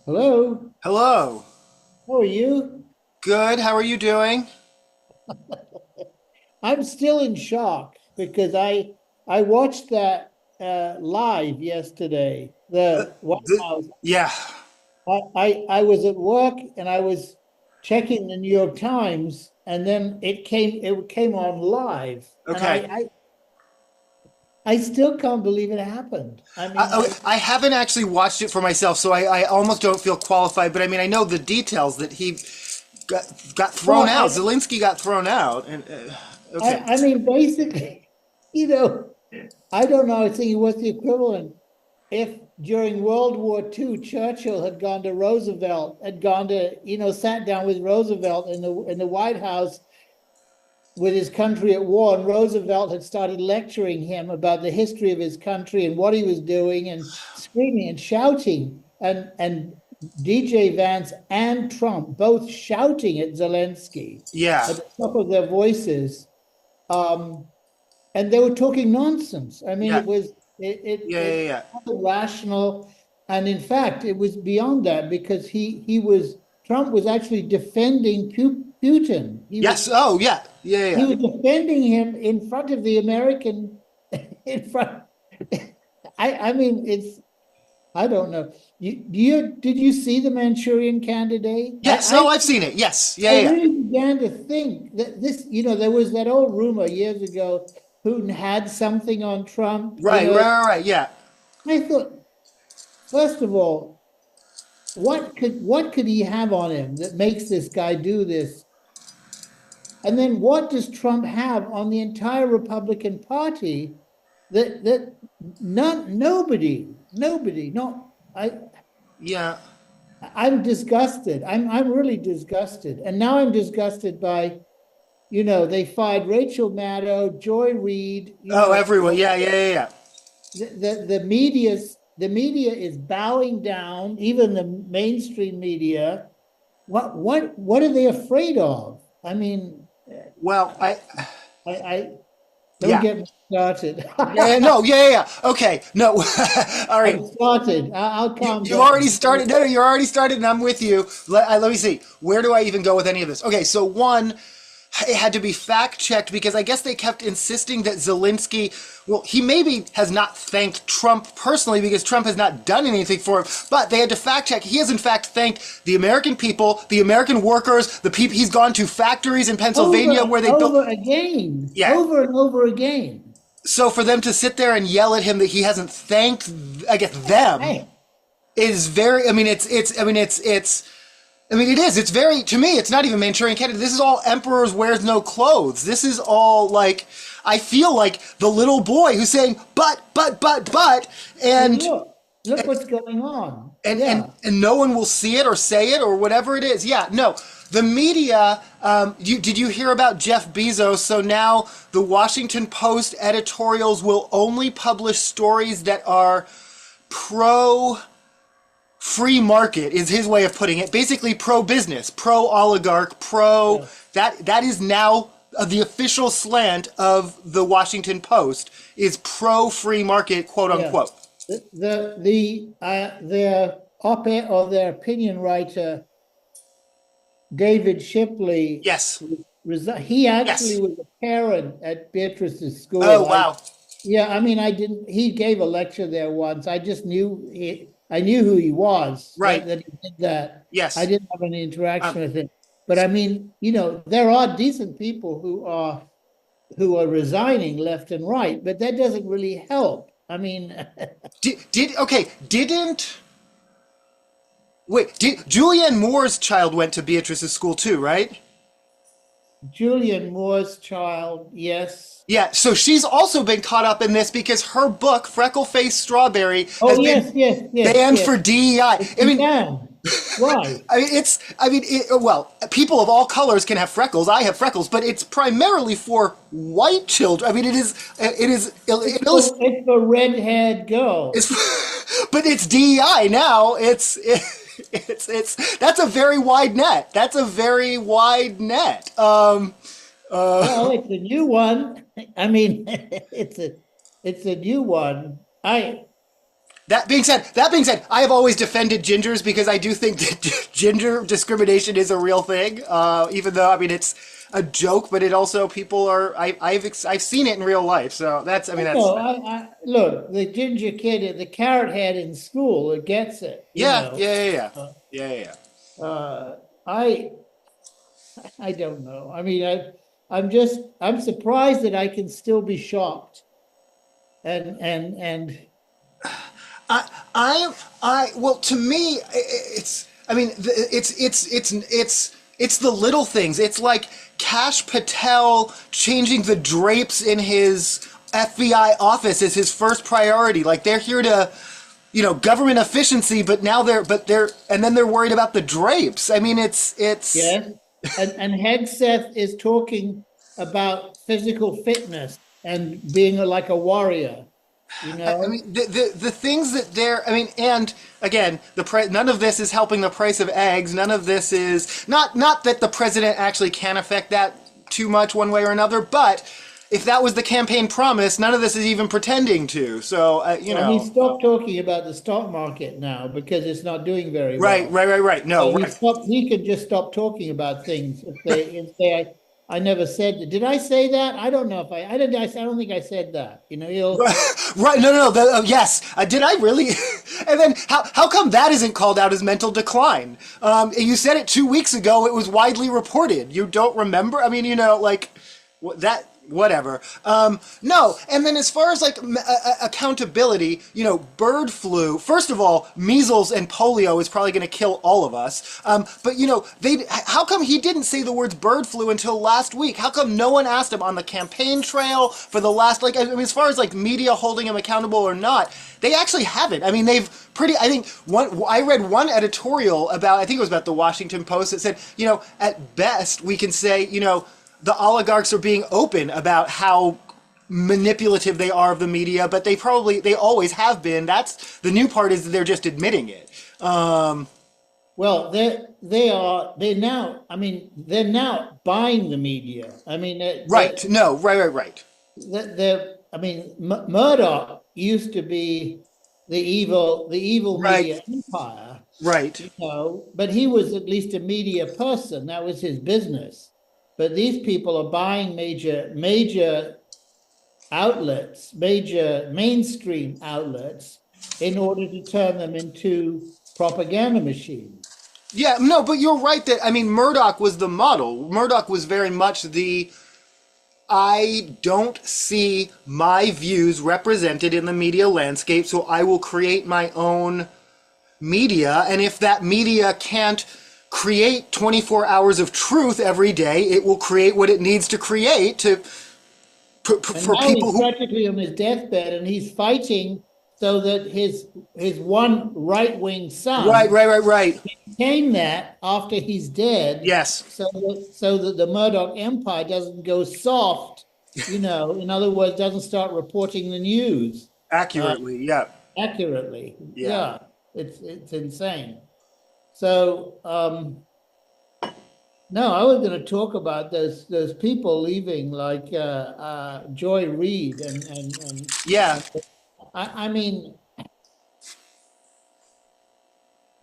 Hello, Hello. how are you? Good. How are you doing? I'm still in shock because I watched that live yesterday, the White House. Yeah. I was at work and I was checking the New York Times, and then it came on live, and Okay. I still can't believe it happened. I mean, I haven't actually watched it for myself, so I almost don't feel qualified. But I mean, I know the details that he got thrown well, out. Zelinsky got thrown out, and okay. I mean, basically, you know, I don't know. I think what's the equivalent. If during World War II, Churchill had gone to Roosevelt, had gone to, sat down with Roosevelt in the White House with his country at war, and Roosevelt had started lecturing him about the history of his country and what he was doing, and screaming and shouting, and DJ Vance and Trump both shouting at Zelensky Yeah. at the top of their voices. Um, and they were talking nonsense. I mean, Yeah. Yeah. Yeah. it Yeah. wasn't rational, and in fact, it was beyond that because he was Trump was actually defending Putin. Yes. Oh, yeah. Yeah. He Yeah. was defending him in front of the American, in front. I mean, it's I don't know. Did you see the Manchurian Candidate? Yes. Oh, I've seen it. Yes. Yeah. I Yeah. really began to think that there was that old rumor years ago Putin had something on Trump. Right. Right. Right. Right. Yeah. I thought, first of all, what could he have on him that makes this guy do this? And then what does Trump have on the entire Republican Party that nobody, no, Yeah. I'm disgusted. I'm really disgusted. And now I'm disgusted by, they fired Rachel Maddow, Joy Reid, Oh, everyone. Yeah. Yeah. Yeah. Yeah. the media is bowing down, even the mainstream media. What are they afraid of? I mean, Well, I don't yeah. get me started. Yeah, no, yeah, yeah, yeah. Okay, no. All right. I've started. I'll calm You already down. started. No, no, you're already started, and I'm with you. Let me see. Where do I even go with any of this? Okay, so one, it had to be fact checked because I guess they kept insisting that Zelensky, well, he maybe has not thanked Trump personally because Trump has not done anything for him, but they had to fact check. He has in fact thanked the American people, the American workers, the people. He's gone to factories in Pennsylvania Over where they built. over again, Yeah. over and over again. So for them to sit there and yell at him that he hasn't thanked, I guess, them Hey, is very. I mean, it's. I mean, it is. It's very. To me, it's not even Manchurian Candidate. This is all Emperor's wears no clothes. This is all like. I feel like the little boy who's saying, but, and and look what's going on. and and Yeah. and no one will see it or say it or whatever it is. Yeah, no. The media. Did you hear about Jeff Bezos? So now the Washington Post editorials will only publish stories that are pro free market is his way of putting it. Basically pro business, pro oligarch, pro Yeah. that is now the official slant of the Washington Post is pro free market, quote Yeah. unquote. Their op-ed or their opinion writer David Shipley, Yes. he actually Yes. was a parent at Beatrice's school. Oh wow. Yeah, I mean, I didn't. He gave a lecture there once. I just knew I knew who he was Right. that he did that. I Yes. didn't have any Um, interaction with him, but I mean, there are decent people who are resigning left and right, but that doesn't really help. I mean, did okay? Didn't wait? Did Julianne Moore's child went to Beatrice's school too? Right? Julianne Moore's child, yes. Yeah, so she's also been caught up in this because her book, Freckleface Strawberry, Oh, has been yes, yes, yes, banned yes. for DEI. It's I mean, began. Why? well, people of all colors can have freckles. I have freckles, but it's primarily for white children. I mean, It's for red-haired girls. but it's DEI now. That's a very wide net. That's a very wide net. Well, it's a new one. I mean, it's a new one. That being said, I have always defended gingers because I do think that ginger discrimination is a real thing. Even though I mean it's a joke, but it also people are I've seen it in real life. So that's I mean that's No, I look, the ginger kid, the carrot head in school, it gets it, you yeah know. yeah yeah yeah Uh, yeah yeah. uh, I I don't know. I mean, I'm surprised that I can still be shocked. And I well to me it's I mean it's the little things. It's like Kash Patel changing the drapes in his FBI office is his first priority. Like they're here to government efficiency, but now they're and then they're worried about the drapes. I mean it's yes, and Hegseth is talking about physical fitness and being like a warrior, you I know. mean, the things that they're, I mean, and again, the price. None of this is helping the price of eggs. None of this is not that the president actually can affect that too much one way or another. But if that was the campaign promise, none of this is even pretending to. So Well, he stopped talking about the stock market now because it's not doing very right, well. right, right, right. No, So he right. stopped. He could just stop talking about things if say I never said that. Did I say that? I don't know if I did. I don't think I said that. You know, he'll. Right, no, no, no. Yes, did I really? And then how come that isn't called out as mental decline? You said it 2 weeks ago. It was widely reported. You don't remember? I mean, like that. Whatever. No, and then as far as like accountability, bird flu. First of all, measles and polio is probably going to kill all of us. But they. How come he didn't say the words bird flu until last week? How come no one asked him on the campaign trail for the last I mean, as far as like media holding him accountable or not, they actually haven't. I mean, they've pretty. I think I read one editorial about. I think it was about the Washington Post that said, at best we can say, the oligarchs are being open about how manipulative they are of the media, but they always have been. That's the new part is that they're just admitting it. Well, they're now. I mean, they're now buying the media. I mean, Right. No. Right. Right. Right. they're. I mean, Murdoch used to be the evil Right. media empire, Right. but he was at least a media person. That was his business. But these people are buying major outlets, major mainstream outlets, in order to turn them into propaganda machines. Yeah. No. But you're right that I mean Murdoch was the model. Murdoch was very much the. I don't see my views represented in the media landscape, so I will create my own media. And if that media can't create 24 hours of truth every day, it will create what it needs to create And for now people he's who. practically on his deathbed, and he's fighting so that his one right-wing Right, son right, right, right. became that after he's dead, Yes, so that the Murdoch empire doesn't go soft, in other words, doesn't start reporting the news accurately. Yeah, accurately. yeah. Yeah, it's insane. So no, I was going to talk about those people leaving, like Joy Reid and Yeah. I mean,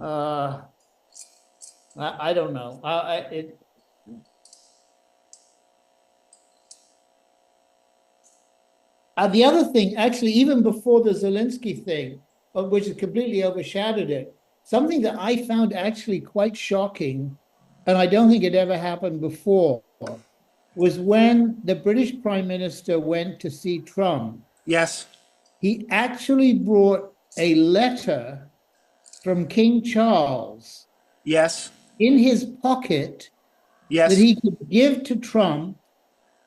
uh, I don't know. The other thing, actually, even before the Zelensky thing, which has completely overshadowed it, something that I found actually quite shocking, and I don't think it ever happened before, was when the British Prime Minister went to see Trump. Yes. He actually brought a letter from King Charles Yes. in his pocket that Yes. he could give to Trump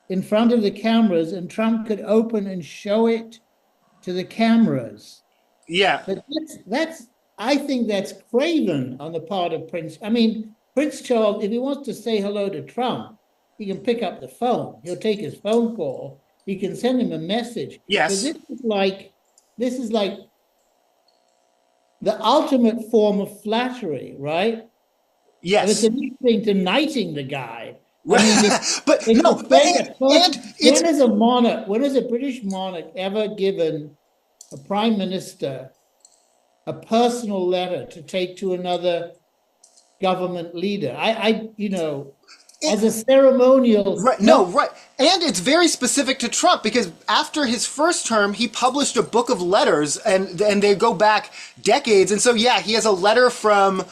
in front of the cameras, and Trump could open and show it to the cameras. Yeah. But I think that's craven on the part of Prince. I mean, Prince Charles, if he wants to say hello to Trump, he can pick up the phone. He'll take his phone call. He can send him a message. But Yes. this is like the ultimate form of flattery, right? And it's Yes. a big thing to knighting the guy. I mean, But no, and it's when has a British monarch ever given a prime minister a personal letter to take to another government leader. As a ceremonial. Right. No, right. And it's very specific to Trump because after his first term, he published a book of letters and they go back decades. And so, yeah, he has a letter from,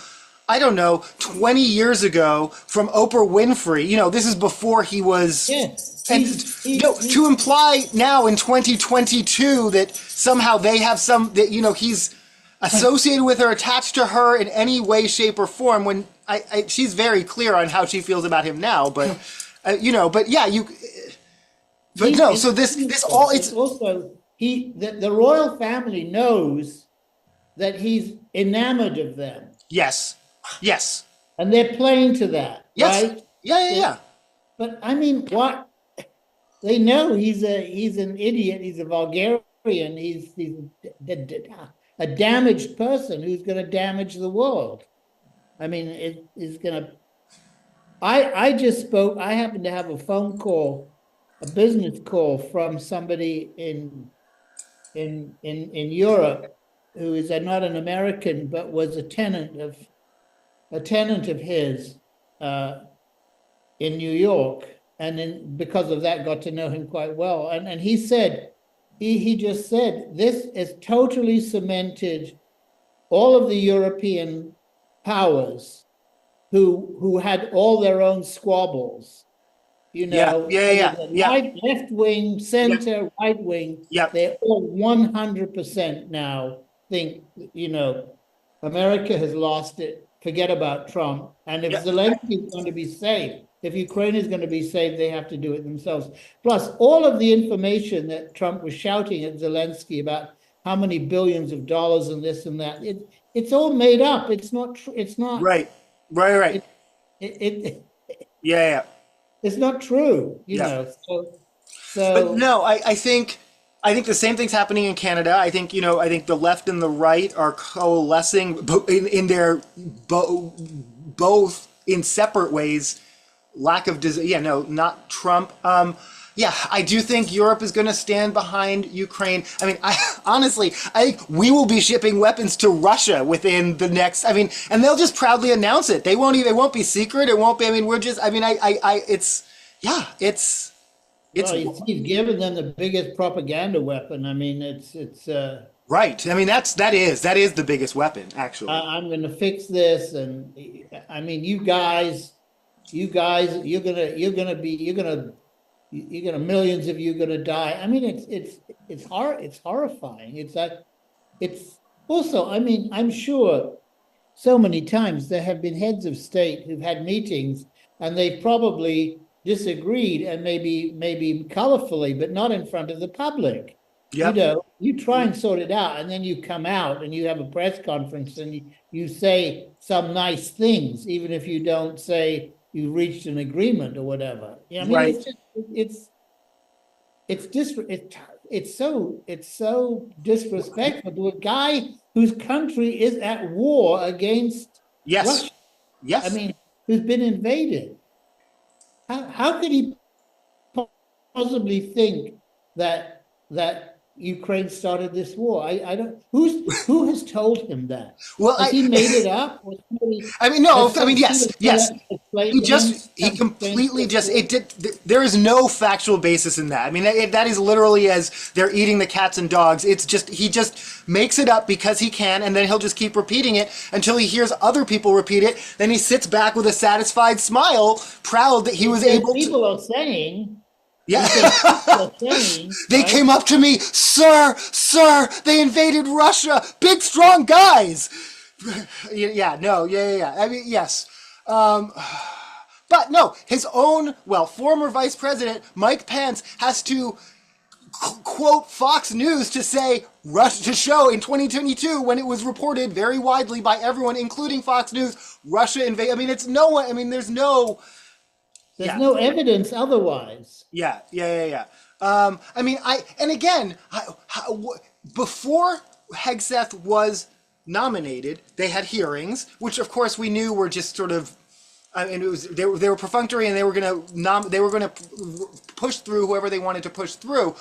I don't know, 20 years ago from Oprah Winfrey. This is before he was. Yes. To imply now in 2022 that somehow they have he's associated with her, attached to her in any way, shape, or form when she's very clear on how she feels about him now, but so this all it's also the royal family knows that he's enamored of them. Yes. And they're playing to that, yes. right? Yeah. But I mean, what they know he's an idiot, he's a vulgarian, he's a damaged person who's going to damage the world. I mean, it is going to. I just spoke. I happened to have a phone call, a business call from somebody in Europe who is not an American but was a tenant of his in New York, and then because of that got to know him quite well. And he said, he just said, this has totally cemented all of the European powers who had all their own squabbles, Yeah. Left wing, center, right wing, they all 100% now think, America has lost it, forget about Trump. And if Zelensky is going to be safe, if Ukraine is going to be safe, they have to do it themselves. Plus, all of the information that Trump was shouting at Zelensky about how many billions of dollars and this and that, it's all made up. It's not true. It's not. Right. It's not true, So, but no, I think the same thing's happening in Canada. I think the left and the right are coalescing in their both in separate ways. Lack of not Trump. I do think Europe is going to stand behind Ukraine. I mean, I think we will be shipping weapons to Russia within the next. And they'll just proudly announce it. They won't be secret. It won't be. He's given them the biggest propaganda weapon. It's right. That is the biggest weapon, actually. I'm going to fix this, and you guys, you're gonna millions of you gonna die. It's horrifying. It's also, I'm sure so many times there have been heads of state who've had meetings and they've probably disagreed, and maybe colorfully, but not in front of the public. Yep. You try and sort it out, and then you come out and you have a press conference and you say some nice things, even if you don't say you reached an agreement or whatever. Right. It's so disrespectful to a guy whose country is at war against Russia. Yes. Who's been invaded. How could he possibly think that Ukraine started this war? I don't. Who has told him that? Well, has he made it up? Yes. He completely just. It did. There is no factual basis in that. That is literally as they're eating the cats and dogs. It's just he just makes it up because he can, and then he'll just keep repeating it until he hears other people repeat it. Then he sits back with a satisfied smile, proud that he was able to. People are saying. Yeah. They right? came up to me, sir, they invaded Russia. Big, strong guys. Yes. But no, his own, former vice president, Mike Pence, has to quote Fox News to say, to show in 2022, when it was reported very widely by everyone, including Fox News, Russia invaded. There's no. There's no evidence otherwise. Yeah. Before Hegseth was nominated, they had hearings, which of course we knew were just sort of I mean, they were perfunctory, and they were gonna push through whoever they wanted to push through.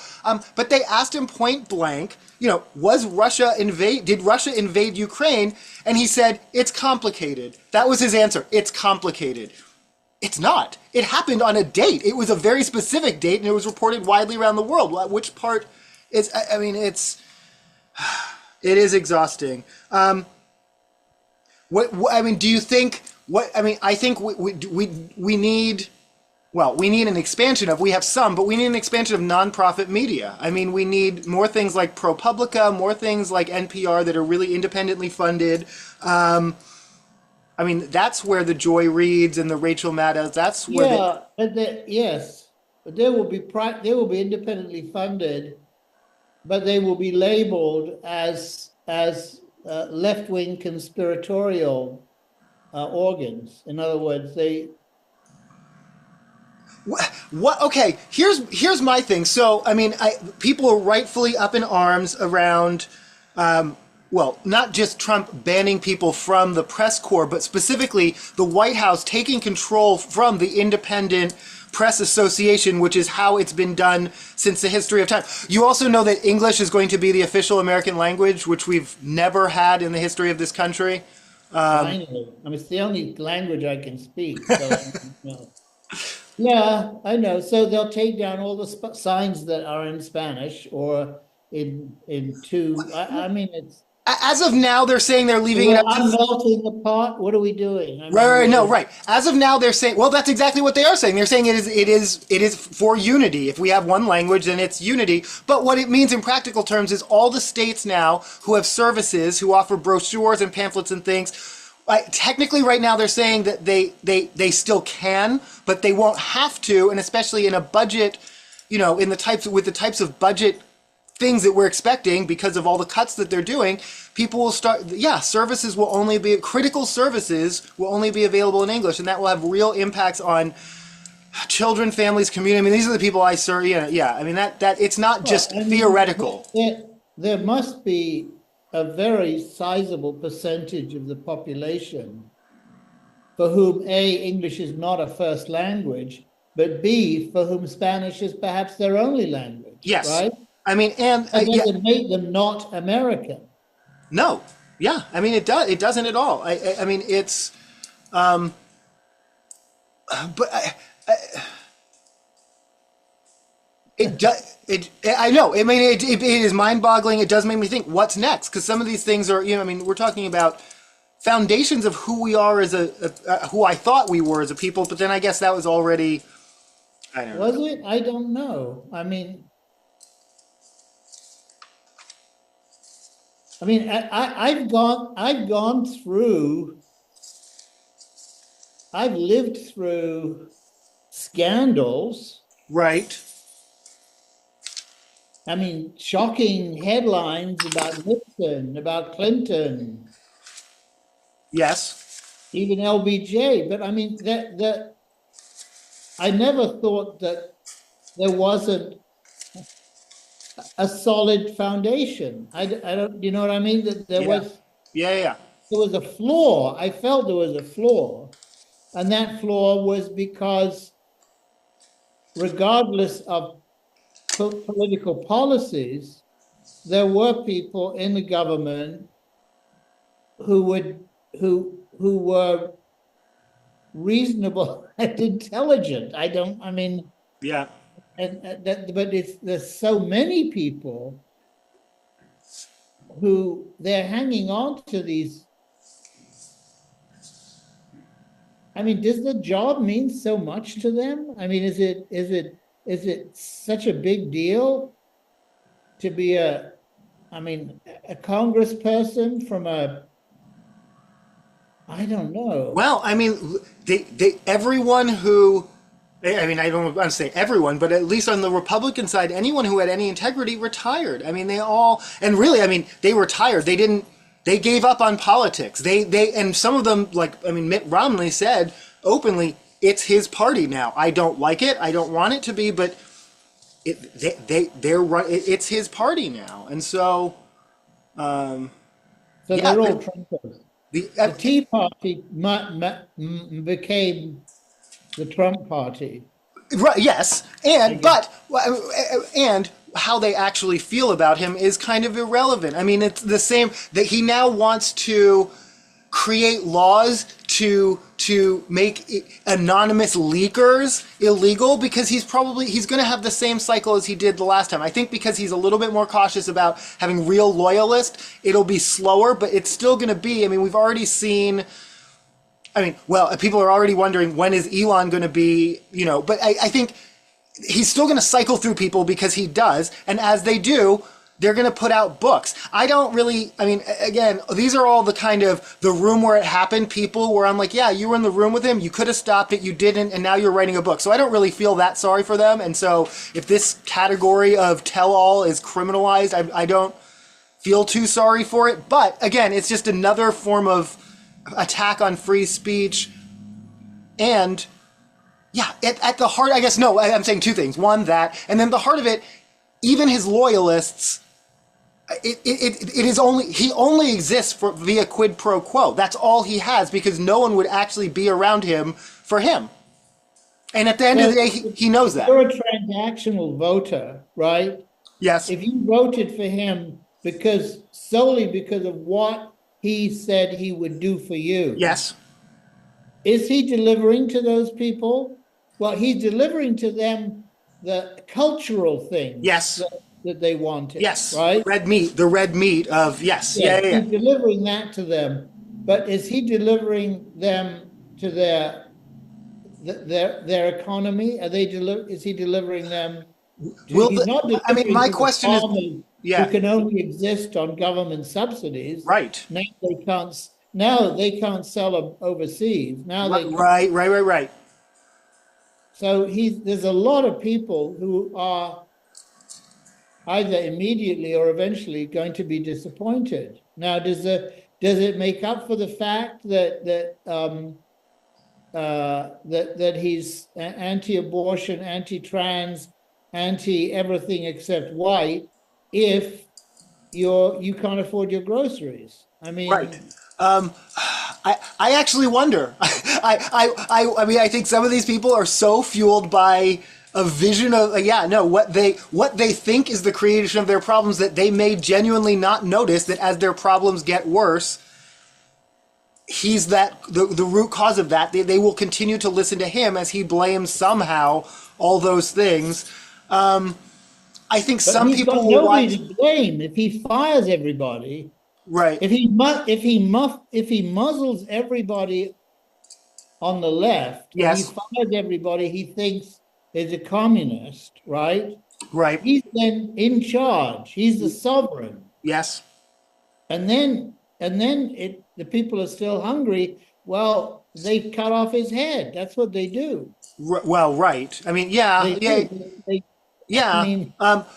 But they asked him point blank, did Russia invade Ukraine? And he said, it's complicated. That was his answer. It's complicated. It's not. It happened on a date. It was a very specific date, and it was reported widely around the world. Which part is? I mean, it is exhausting. I mean, do you think? I think we need. Well, we need an expansion of. We have some, but we need an expansion of nonprofit media. I mean, we need more things like ProPublica, more things like NPR that are really independently funded. I mean, that's where the Joy Reids and the Rachel Maddows. That's where. Yes, but they will be independently funded, but they will be labeled as left-wing conspiratorial organs. In other words, they. What? Okay, here's my thing. So, I mean, people are rightfully up in arms around. Well, not just Trump banning people from the press corps, but specifically the White House taking control from the Independent Press Association, which is how it's been done since the history of time. You also know that English is going to be the official American language, which we've never had in the history of this country. I know. I mean, it's the only language I can speak. So, no. Yeah, I know. So they'll take down all the signs that are in Spanish or in two. I mean, it's. As of now, they're saying they're leaving it up to. I'm melting the pot. What are we doing? I mean, right. No, right. As of now, they're saying. Well, that's exactly what they are saying. They're saying it is for unity. If we have one language, then it's unity. But what it means in practical terms is all the states now who have services, who offer brochures and pamphlets and things. Technically, right now, they're saying that they still can, but they won't have to, and especially in a budget, with the types of budget things that we're expecting because of all the cuts that they're doing, people will start. Yeah, critical services will only be available in English, and that will have real impacts on children, families, community. I mean, these are the people I serve. Yeah. I mean that it's not just theoretical. There must be a very sizable percentage of the population for whom A, English is not a first language, but B, for whom Spanish is perhaps their only language. Yes. Right? I mean, and it doesn't make them not American. No. Yeah. I mean, it does. It doesn't at all. I mean, it's, but it does. I know. I mean, it is mind-boggling. It does make me think, what's next? Because some of these things are, I mean, we're talking about foundations of who we are as who I thought we were as a people, but then I guess that was already, I don't know. Was it? I don't know. I mean, I've lived through scandals. Right. I mean, shocking headlines about Nixon, about Clinton. Yes. Even LBJ. But I mean, I never thought that there wasn't a solid foundation. I don't, you know what I mean? That there was. Yeah. There was a flaw. I felt there was a flaw. And that flaw was because regardless of political policies, there were people in the government who were reasonable and intelligent. Yeah. But there's so many people who they're hanging on to these. I mean, does the job mean so much to them? I mean, is it such a big deal to be a congressperson from I don't know. Well, I mean, everyone who, I mean, I don't want to say everyone, but at least on the Republican side, anyone who had any integrity retired. I mean, they all, and really, I mean, they retired. They gave up on politics. And some of them, Mitt Romney said openly, it's his party now. I don't like it. I don't want it to be, but it's his party now. And so, they're all Trumpers. The Tea Party became the Trump Party. Right, yes, and how they actually feel about him is kind of irrelevant. I mean, it's the same that he now wants to create laws to make anonymous leakers illegal because he's going to have the same cycle as he did the last time. I think because he's a little bit more cautious about having real loyalists, it'll be slower, but it's still going to be. I mean, we've already seen. I mean, well, people are already wondering when is Elon going to be, but I think he's still going to cycle through people because he does. And as they do, they're going to put out books. I don't really, I mean, again, these are all the kind of the room where it happened people where I'm like, yeah, you were in the room with him. You could have stopped it. You didn't. And now you're writing a book. So I don't really feel that sorry for them. And so if this category of tell-all is criminalized, I don't feel too sorry for it. But again, it's just another form of attack on free speech. And yeah, at the heart, I guess, no, I'm saying two things. One, that, and then the heart of it, even his loyalists, it is only, he only exists via quid pro quo. That's all he has because no one would actually be around him for him. And at the end of the day, he knows that. You're a transactional voter, right? Yes. If you voted for him solely because of what he said he would do for you. Yes. Is he delivering to those people? Well, he's delivering to them the cultural things. Yes. That they wanted. Yes. Right? The red meat of, yes. Yeah. He's delivering that to them. But is he delivering them to their economy? Is he delivering them? My question is, who can only exist on government subsidies. Right. Now they can't sell overseas. Right. So there's a lot of people who are either immediately or eventually going to be disappointed. Now, does it make up for the fact that he's anti-abortion, anti-trans, anti-everything except white? If you can't afford your groceries, I mean, right. I actually wonder. I mean, I think some of these people are so fueled by a vision of what they think is the creation of their problems that they may genuinely not notice that as their problems get worse, he's the root cause of that. They will continue to listen to him as he blames somehow all those things. I think some people will watch. To blame if he fires everybody. Right. If he muzzles everybody on the left, yes. He fires everybody he thinks is a communist, right? Right. He's then in charge. He's the sovereign. Yes. And then the people are still hungry. Well, they cut off his head. That's what they do. Well, right. I mean, yeah. Yeah. I mean, but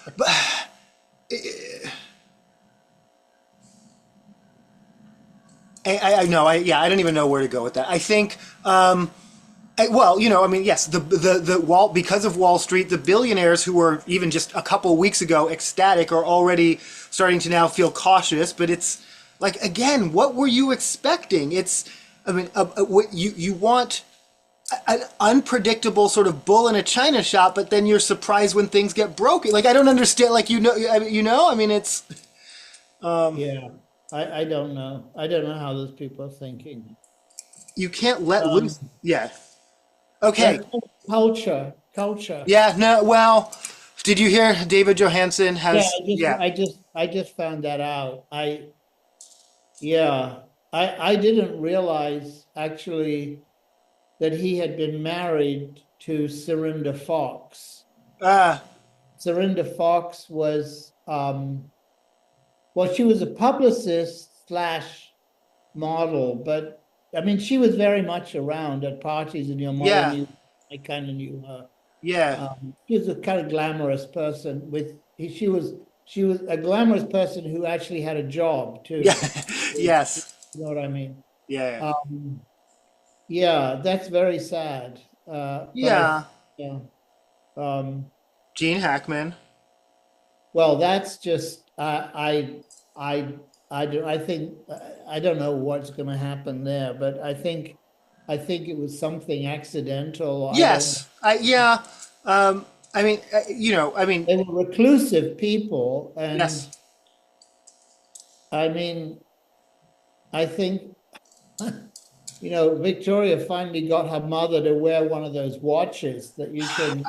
I know. I don't even know where to go with that. I think, yes, because of Wall Street, the billionaires who were even just a couple of weeks ago ecstatic are already starting to now feel cautious. But it's like, again, what were you expecting? What you want an unpredictable sort of bull in a china shop, but then you're surprised when things get broken. Like, I don't understand. Like, I mean, it's. Yeah, I don't know. I don't know how those people are thinking. You can't let loose. Yeah. Okay. Culture. Yeah. No. Well, did you hear David Johansen has? I just found that out. I didn't realize actually that he had been married to Serinda Fox. Serinda Fox was, she was a publicist / model, but I mean, she was very much around at parties, and your mother knew, I kind of knew her. Yeah. She was a kind of glamorous person she was a glamorous person who actually had a job too. Yeah. Yes. You know what I mean? Yeah. Yeah, that's very sad. Yeah. Gene Hackman. Well, that's just I I think I don't know what's going to happen there, but I think it was something accidental. I don't know. Yes, yeah. I mean, I mean, They were reclusive people, and yes. I mean, I think Victoria finally got her mother to wear one of those watches that you can.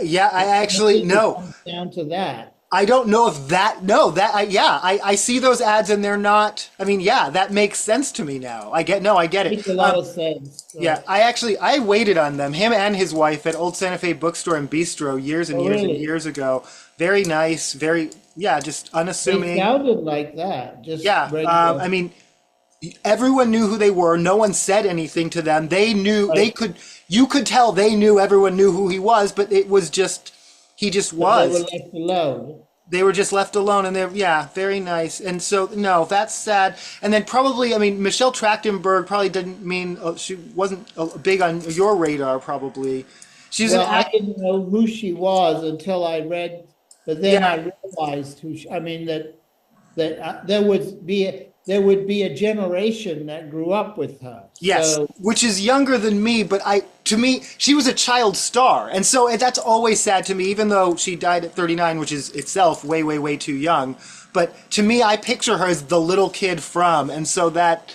Yeah, I I actually think it no. comes down to that. I don't know if that, no, that, yeah, I see those ads and they're not, I mean, yeah, that makes sense to me now. No, I get it. Makes a lot of sense. Yeah, I waited on them, him and his wife at Old Santa Fe Bookstore and Bistro years and Oh, years and really? years ago. Very nice, very, yeah, just They unassuming. sounded like that, just Yeah, regular. I mean, everyone knew who they were. No one said anything to them. They knew, they Right. could, you could tell they knew everyone knew who he was, but it was just, he just But they were was. left alone. They were just left alone, and they're, yeah, very nice. And so no, that's sad. And then probably, I mean, Michelle Trachtenberg probably didn't mean, she wasn't big on your radar. Probably, she's an Well, I act. didn't know who she was until I read, but then Yeah, I realized I mean that there would be a generation that grew up with her. yes, So which is younger than me, but to me, she was a child star, and so that's always sad to me. Even though she died at 39, which is itself way, way, way too young. But to me, I picture her as the little kid from, and so that,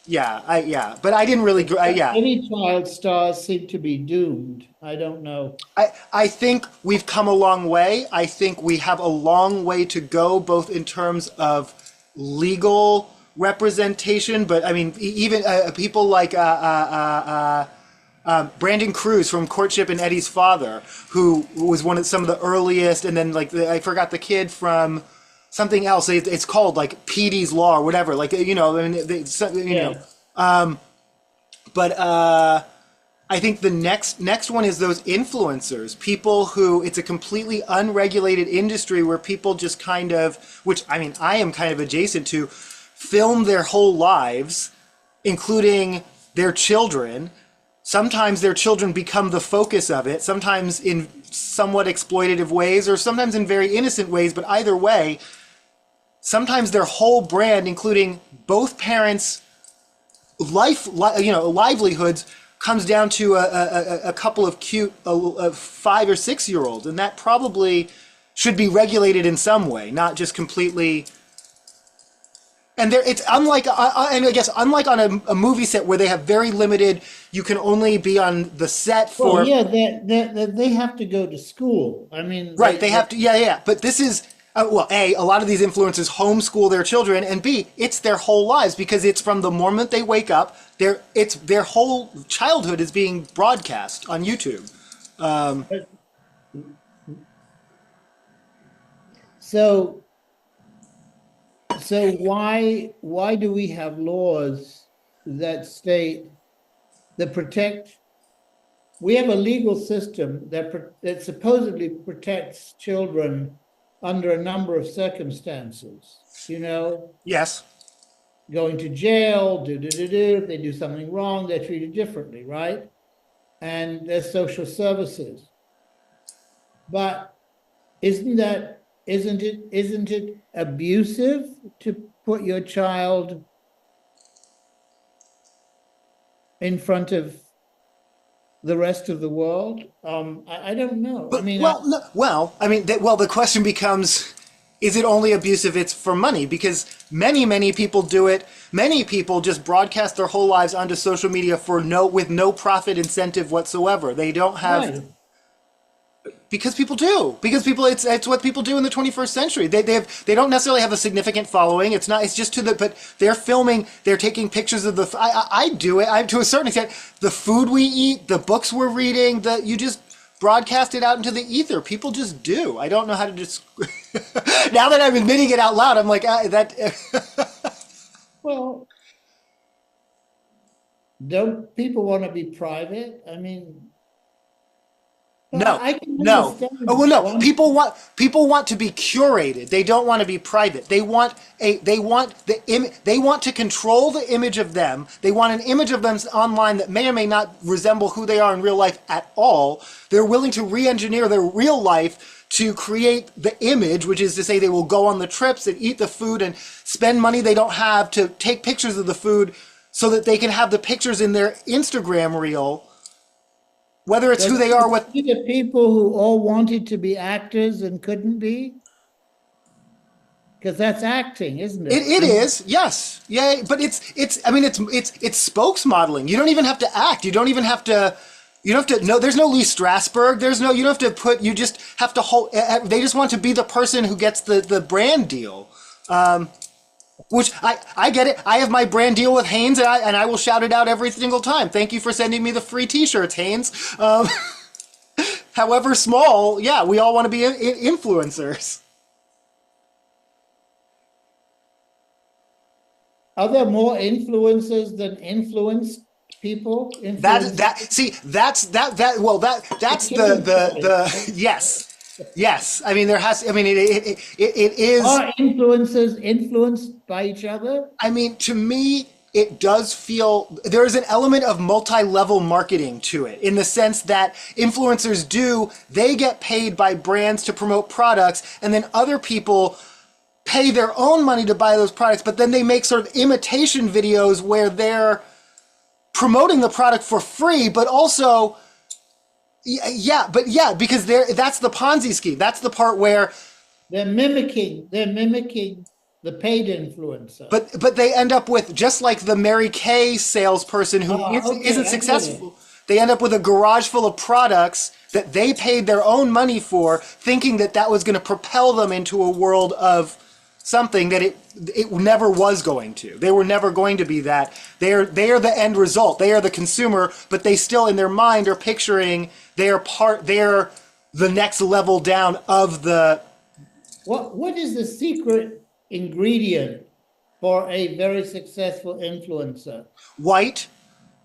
yeah, yeah. But I didn't really, yeah. any child stars seem to be doomed. I don't know. I think we've come a long way. I think we have a long way to go, both in terms of legal representation, but I mean, even people like Brandon Cruz from Courtship and Eddie's Father, who was some of the earliest, and then like I forgot the kid from something else. It's called like Petey's Law or whatever. Like I mean, Yeah. but I think the next one is those influencers, people who it's a completely unregulated industry where people just kind of, which I mean, I am kind of adjacent to, film their whole lives, including their children. Sometimes their children become the focus of it, sometimes in somewhat exploitative ways, or sometimes in very innocent ways, but either way, sometimes their whole brand, including both parents' livelihoods, comes down to a couple of cute 5 or 6 year olds, and that probably should be regulated in some way, not just completely. And there, it's unlike, and I guess unlike on a movie set where they have very limited, you can only be on the set Well, for. yeah, they have to go to school. I mean, Right, they have to, yeah, yeah. But this is, well, A, lot of these influencers homeschool their children, and B, it's their whole lives because it's from the moment they wake up, it's their whole childhood is being broadcast on YouTube. so why do we have laws that state that protect? We have a legal system that supposedly protects children under a number of circumstances. Yes. Going to jail, if they do something wrong, they're treated differently, right? And there's social services. But isn't it abusive to put your child in front of the rest of the world? I don't know. I But, mean, well, no, well, I mean, the question becomes, is it only abuse if it's for money? Because many people do it. Many people just broadcast their whole lives onto social media with no profit incentive whatsoever. They don't have. right. Because people do. Because people, it's what people do in the 21st century. They don't necessarily have a significant following. It's just but they're filming. They're taking pictures of I do it. To a certain extent. The food we eat, the books we're reading. You just broadcast it out into the ether. People just do. I don't know how to just. Now that I'm admitting it out loud, I'm like that. Well, don't people want to be private? I mean, Well, No, I can no. Oh understand well, no. one. People want to be curated. They don't want to be private. They want to control the image of them. They want an image of them online that may or may not resemble who they are in real life at all. They're willing to re-engineer their real life to create the image, which is to say they will go on the trips and eat the food and spend money they don't have to take pictures of the food so that they can have the pictures in their Instagram reel, whether it's who they are with. See the people who all wanted to be actors and couldn't be? Because that's acting, isn't it? It is, yes. Yeah, but it's spokesmodeling. You don't even have to act. You don't have to, no, there's no Lee Strasberg. You don't have to you just have to hold, they just want to be the person who gets the brand deal. Which I get it. I have my brand deal with Hanes, and I will shout it out every single time. Thank you for sending me the free T-shirts, Hanes. However small, yeah, we all want to be influencers. Are there more influencers than influenced people? That's the yes. I mean, there has. I mean, it is. Are influencers influenced by each other? I mean, to me, it does feel there is an element of multi-level marketing to it, in the sense that influencers they get paid by brands to promote products, and then other people pay their own money to buy those products, but then they make sort of imitation videos where they're promoting the product for free, but also, because that's the Ponzi scheme. That's the part where they're mimicking the paid influencer. But they end up with, just like the Mary Kay salesperson who isn't successful. They end up with a garage full of products that they paid their own money for, thinking that was going to propel them into a world of something that it never was going to. They were never going to be that. They are the end result. They are the consumer, but they still in their mind are picturing they're the next level down of the. What is the secret ingredient for a very successful influencer? White,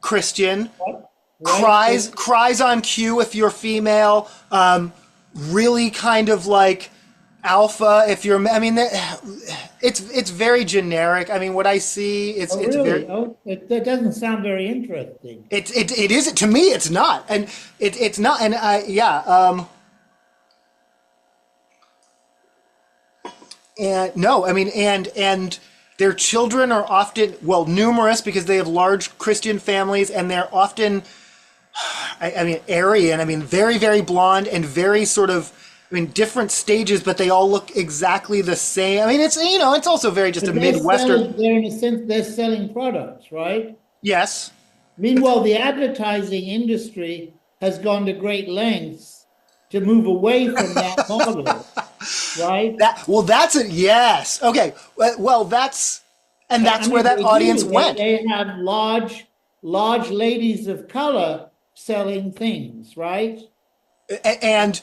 Christian, Right? cries on cue if you're female, really kind of like alpha if you're. I mean, it's very generic. I mean, what I see, it's really? very. That doesn't sound very interesting. It is, to me. It's not, and it's not, and and no, I mean, and their children are often, numerous, because they have large Christian families, and they're often, I mean, Aryan. I mean, very, very blonde and very sort of. I mean, different stages, but they all look exactly the same. I mean, it's also very just a Midwestern. They're in a sense, they're selling products, right? Yes. Meanwhile, the advertising industry has gone to great lengths to move away from that model, right? That's it. Yes. Okay. Well, that's where that audience went. They have large ladies of color selling things, right? And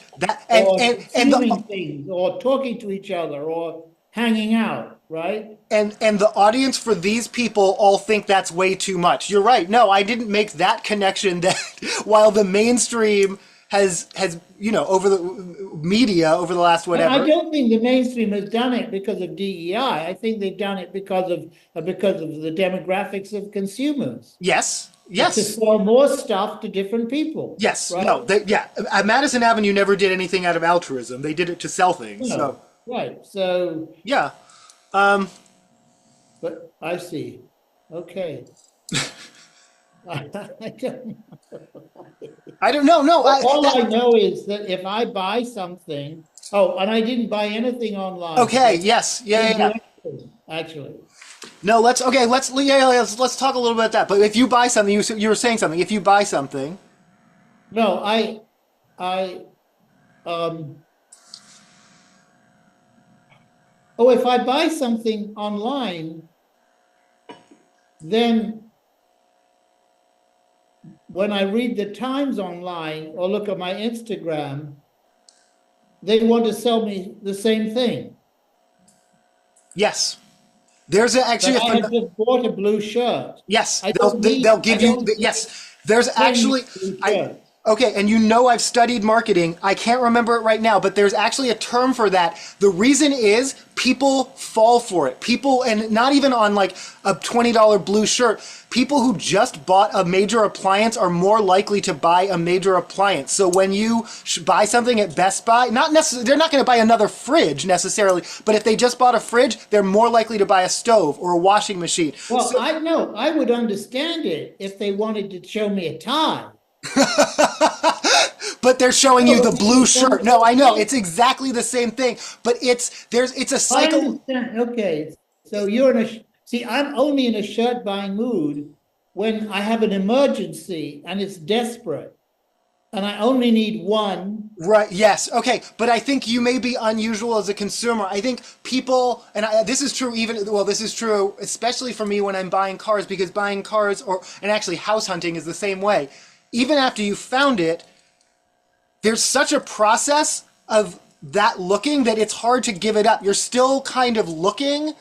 Things, or talking to each other, or hanging out, right? And the audience for these people all think that's way too much. You're right. No, I didn't make that connection. That while the mainstream has over the media over the last whatever. I don't think the mainstream has done it because of DEI. I think they've done it because of the demographics of consumers. Yes. To sell more stuff to different people. Yes. Right? No. Madison Avenue never did anything out of altruism. They did it to sell things. No. So. Right. So. Yeah. But I see. Okay. I don't know. No. All I know is that if I buy something. Oh, and I didn't buy anything online. Okay. Yes. Yeah. Actually. No, let's talk a little bit about that. But if you buy something, you were saying something. If you buy something, no, if I buy something online, then when I read the Times online or look at my Instagram, they want to sell me the same thing. Yes. There's actually. I just bought a blue shirt. Yes, they'll give you. Yes, there's actually. Okay, and you know I've studied marketing. I can't remember it right now, but there's actually a term for that. The reason is people fall for it. People, and not even on like a $20 blue shirt, people who just bought a major appliance are more likely to buy a major appliance. So when you buy something at Best Buy, not necessarily, they're not going to buy another fridge necessarily, but if they just bought a fridge, they're more likely to buy a stove or a washing machine. Well, I know, I would understand it if they wanted to show me a tie. But they're showing you the blue shirt. No, I know. It's exactly the same thing. But it's a I cycle. understand. Okay, so you're in see, I'm only in a shirt buying mood when I have an emergency and it's desperate, and I only need one. Right. Yes. Okay. But I think you may be unusual as a consumer. I think people, and this is true this is true, especially for me when I'm buying cars, because buying cars and actually house hunting is the same way. Even after you found it, there's such a process of that looking that it's hard to give it up. You're still kind of looking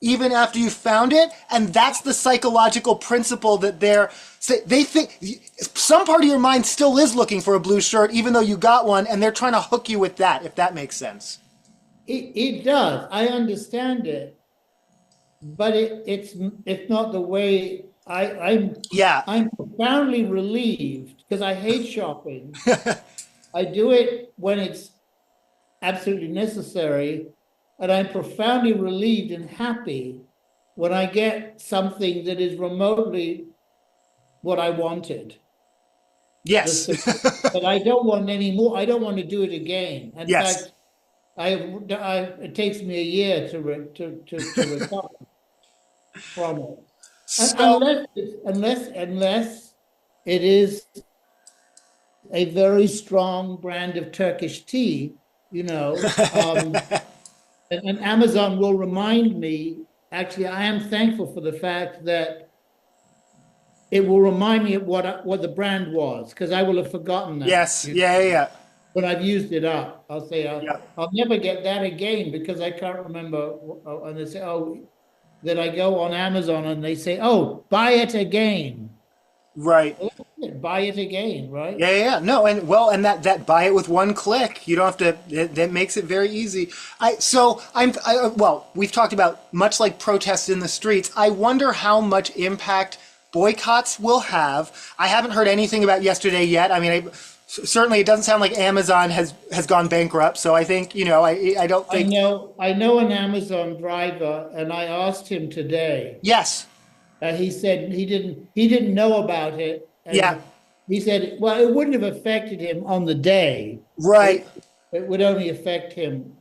even after you found it. And that's the psychological principle that they think some part of your mind still is looking for a blue shirt, even though you got one, and they're trying to hook you with that, if that makes sense. It does. I understand it, but it's not the way I'm profoundly relieved because I hate shopping. I do it when it's absolutely necessary, and I'm profoundly relieved and happy when I get something that is remotely what I wanted. Yes. But I don't want any more. I don't want to do it again. In Yes. fact, it takes me a year to recover from it. Unless it is a very strong brand of Turkish tea, and Amazon will remind me. Actually, I am thankful for the fact that it will remind me of what the brand was, because I will have forgotten that. Yes. Yeah. When I've used it up, I'll say, I'll never get that again because I can't remember. And they say, that I go on Amazon and they say, buy it again. Right. Buy it again, right? Yeah. No, and that buy it with one click. You don't have to. That makes it very easy. We've talked about much like protests in the streets. I wonder how much impact boycotts will have. I haven't heard anything about yesterday yet. I mean, certainly it doesn't sound like Amazon has gone bankrupt. So I think I don't think. I know an Amazon driver, and I asked him today. Yes. He said he didn't know about it. Yeah. He said, well, it wouldn't have affected him on the day. Right. It would only affect him,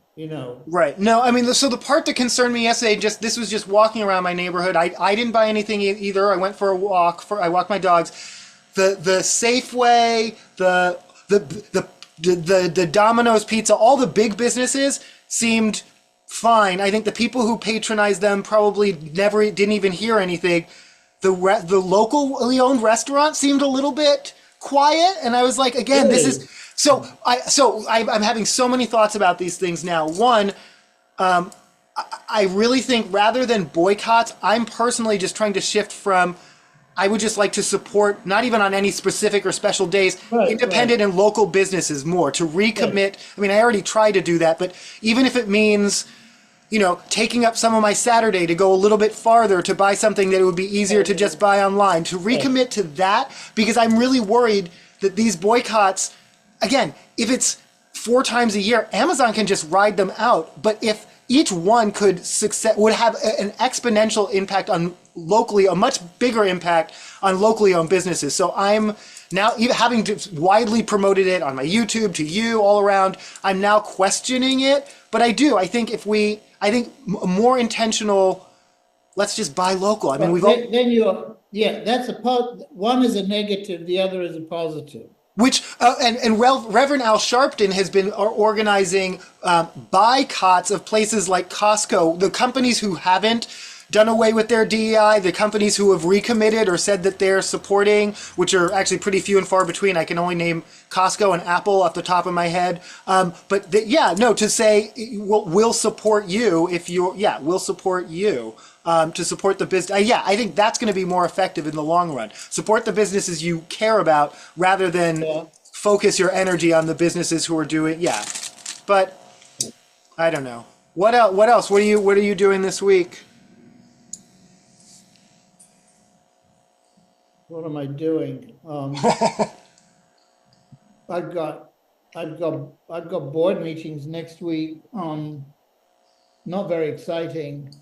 Right. No, I mean, so the part that concerned me yesterday, this was just walking around my neighborhood. I didn't buy anything either. I went for a walk. I walked my dogs. The Safeway, the Domino's Pizza, all the big businesses seemed fine. I think the people who patronized them probably didn't even hear anything. The locally owned restaurant seemed a little bit quiet, and I was like, again, Really? this is I'm having so many thoughts about these things now. One, I really think rather than boycotts, I'm personally just trying to shift from. I would just like to support, not even on any specific or special days, independent and local businesses more, to recommit. Right. I mean, I already tried to do that, but even if it means, taking up some of my Saturday to go a little bit farther to buy something that it would be easier to just buy online, to recommit to that, because I'm really worried that these boycotts, again, if it's 4 times a year, Amazon can just ride them out. But if each one would have an exponential impact on locally, a much bigger impact on locally owned businesses. So I'm now, even having widely promoted it on my YouTube to you all around, I'm now questioning it. But I think more intentional, let's just buy local. I mean, that's one is a negative, the other is a positive. Which and Reverend Al Sharpton has been organizing boycotts of places like Costco. The companies who haven't done away with their DEI, the companies who have recommitted or said that they're supporting, which are actually pretty few and far between. I can only name Costco and Apple off the top of my head. To say we'll support you if we'll support you. To support the business. I think that's going to be more effective in the long run. Support the businesses you care about rather than focus your energy on the businesses who are doing, yeah. But I don't know. What else? What else? What are you doing this week? What am I doing? I've got board meetings next week. Not very exciting.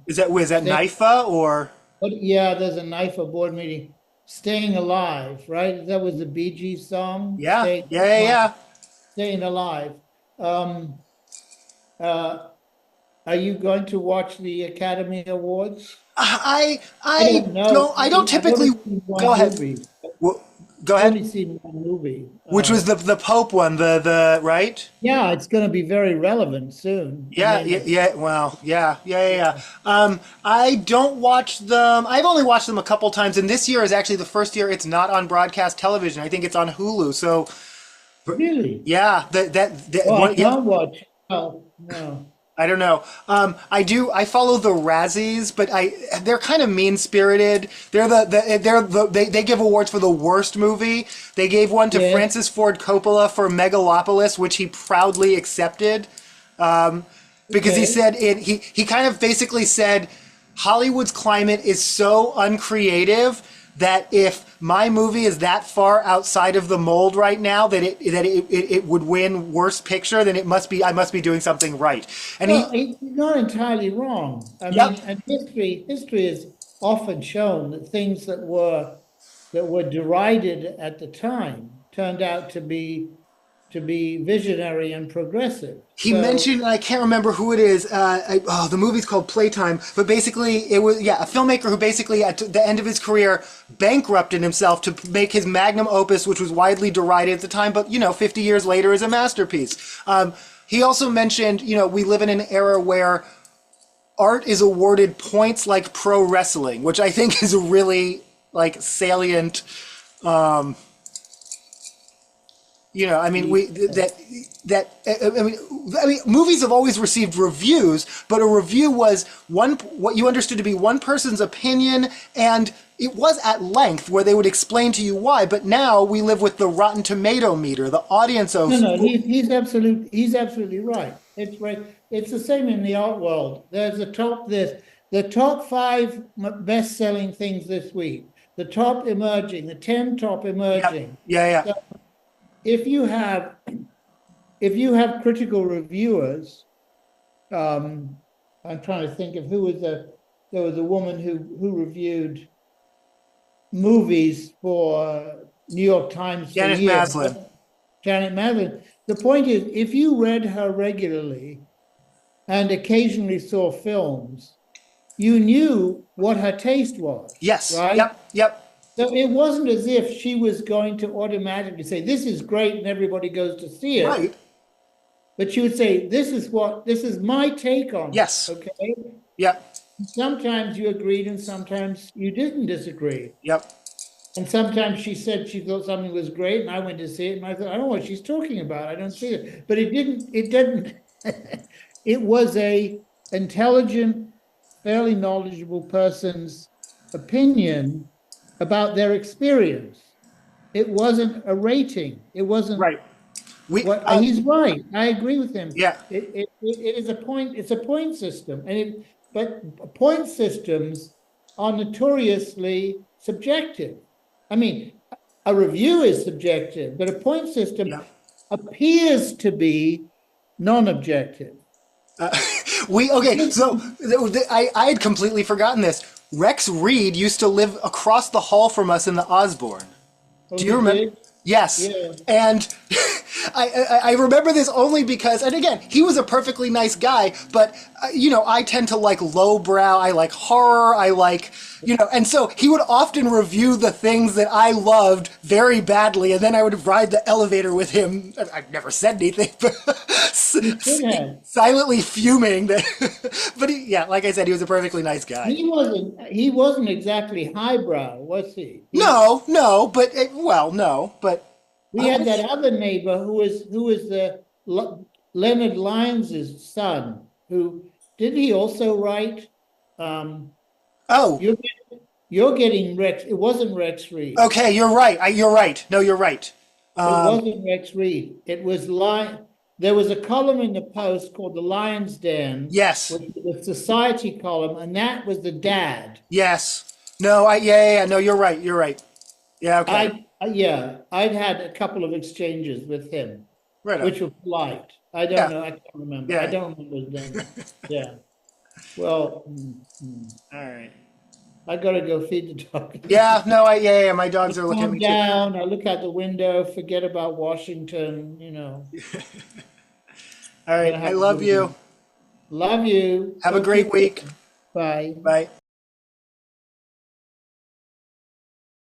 Is that NIFA or? But yeah, there's a NIFA board meeting. Staying Alive, right? That was the Bee Gees song. Yeah, yeah. Staying Alive. Um, are you going to watch the Academy Awards? I don't know. I don't typically. Go ahead. Well, go I've ahead. only seen one movie. Which was the Pope one, the right? Yeah, it's going to be very relevant soon. Yeah, yeah. Well, yeah. I don't watch them. I've only watched them a couple times, and this year is actually the first year it's not on broadcast television. I think it's on Hulu. So, Really? yeah, I can't watch. Oh, no. I don't know. I follow the Razzies, but they're kind of mean spirited. They give awards for the worst movie. They gave one to Francis Ford Coppola for Megalopolis, which he proudly accepted, because he said he kind of basically said Hollywood's climate is so uncreative that if my movie is that far outside of the mold right now that it would win worst picture, then I must be doing something right. And he's not entirely wrong. I mean, and history has often shown that things that were derided at the time turned out to be visionary and progressive. He mentioned, I can't remember who it is. The movie's called Playtime, but basically it was a filmmaker who basically at the end of his career bankrupted himself to make his magnum opus, which was widely derided at the time, but 50 years later is a masterpiece. He also mentioned, we live in an era where art is awarded points like pro wrestling, which I think is a really salient. Movies have always received reviews, but a review was what you understood to be one person's opinion, and it was at length where they would explain to you why. But now we live with the Rotten Tomato meter, the audience of. No, he's absolutely right. It's right. It's the same in the art world. There's the top 5 best-selling things this week. The 10 top emerging. Yeah. So, if you have critical reviewers, I'm trying to think of there was a woman who reviewed movies for New York Times. Janet Maslin. Janet Maslin. The point is, if you read her regularly and occasionally saw films, you knew what her taste was. Yes. Right? Yep. So it wasn't as if she was going to automatically say, this is great, and everybody goes to see it. Right. But she would say, this is my take on it. Yes. Okay? Yep. Sometimes you agreed and sometimes you didn't disagree. Yep. And sometimes she said she thought something was great, and I went to see it, and I thought, I don't know what she's talking about. I don't see it. But it didn't. It was a intelligent, fairly knowledgeable person's opinion about their experience. It wasn't a rating. It wasn't right. He's right. I agree with him. Yeah. It is a point. It's a point system, but point systems are notoriously subjective. I mean, a review is subjective, but a point system appears to be non-objective. So I had completely forgotten this. Rex Reid used to live across the hall from us in the Osborne. Do you remember? Did? Yes. Yeah. And I remember this only because, and again, he was a perfectly nice guy, but, I tend to like lowbrow. I like horror. I like, and so he would often review the things that I loved very badly, and then I would ride the elevator with him. I've never said anything, but silently fuming. But like I said, he was a perfectly nice guy. He wasn't exactly highbrow, was he? No, but we had that other neighbor who was the Leonard Lyons' son. Who did he also write? You're getting Rex. It wasn't Rex Reid. Okay, you're right. You're right. No, you're right. It wasn't Rex Reed. It was There was a column in the Post called the Lion's Den, Yes. which was the society column, and that was the dad. Yes. No, yeah. No, you're right. You're right. Yeah, okay. Yeah, I'd had a couple of exchanges with him, Right on. which were polite. I don't Yeah. know. I can't remember. I Yeah. don't remember his name. Yeah. Well, All right. I gotta go feed the dog. Yeah, no, yeah. My dogs are looking at Calm me too. down. I look out the window, forget about Washington, All right. Gonna I have a love good you. Love you. Have a Talk to you great week. later. Bye. Bye.